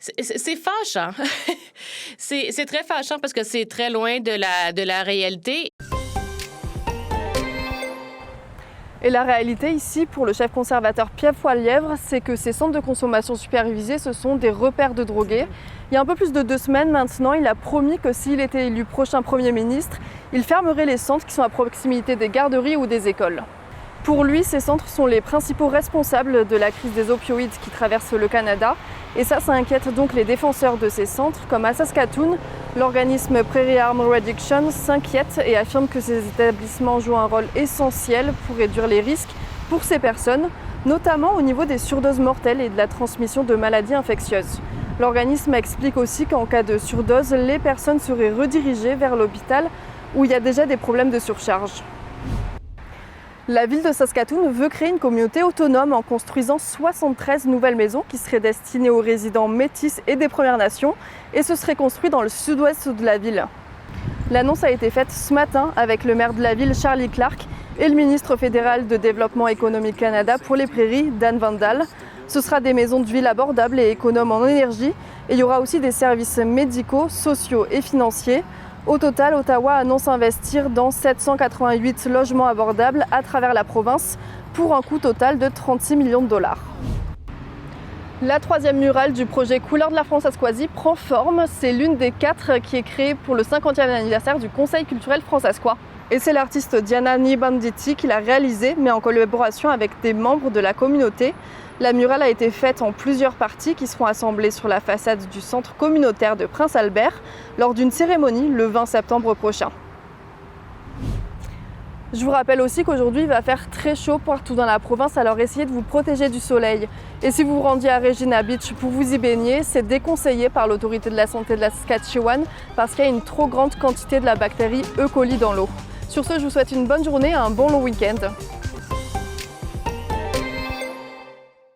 C'est fâchant. C'est très fâchant parce que c'est très loin de la réalité. Et la réalité ici, pour le chef conservateur Pierre Poilièvre, c'est que ces centres de consommation supervisés, ce sont des repères de drogués. Il y a un peu plus de 2 semaines maintenant, il a promis que s'il était élu prochain Premier ministre, il fermerait les centres qui sont à proximité des garderies ou des écoles. Pour lui, ces centres sont les principaux responsables de la crise des opioïdes qui traverse le Canada. Et ça inquiète donc les défenseurs de ces centres, comme à Saskatoon. L'organisme Prairie Harm Reduction s'inquiète et affirme que ces établissements jouent un rôle essentiel pour réduire les risques pour ces personnes, notamment au niveau des surdoses mortelles et de la transmission de maladies infectieuses. L'organisme explique aussi qu'en cas de surdose, les personnes seraient redirigées vers l'hôpital où il y a déjà des problèmes de surcharge. La ville de Saskatoon veut créer une communauté autonome en construisant 73 nouvelles maisons qui seraient destinées aux résidents métis et des Premières Nations, et ce serait construit dans le sud-ouest de la ville. L'annonce a été faite ce matin avec le maire de la ville, Charlie Clark, et le ministre fédéral de Développement économique Canada pour les Prairies, Dan Vandal. Ce sera des maisons de ville abordables et économes en énergie, et il y aura aussi des services médicaux, sociaux et financiers. Au total, Ottawa annonce investir dans 788 logements abordables à travers la province pour un coût total de 36 millions de dollars. La 3e murale du projet Couleurs de la Françaiscoisie prend forme. C'est l'une des 4 qui est créée pour le 50e anniversaire du Conseil culturel francescois. Et c'est l'artiste Diana Nibanditti qui l'a réalisée, mais en collaboration avec des membres de la communauté. La murale a été faite en plusieurs parties qui seront assemblées sur la façade du centre communautaire de Prince Albert lors d'une cérémonie le 20 septembre prochain. Je vous rappelle aussi qu'aujourd'hui il va faire très chaud partout dans la province, alors essayez de vous protéger du soleil. Et si vous vous rendiez à Regina Beach pour vous y baigner, c'est déconseillé par l'autorité de la santé de la Saskatchewan parce qu'il y a une trop grande quantité de la bactérie E. coli dans l'eau. Sur ce, je vous souhaite une bonne journée et un bon long week-end.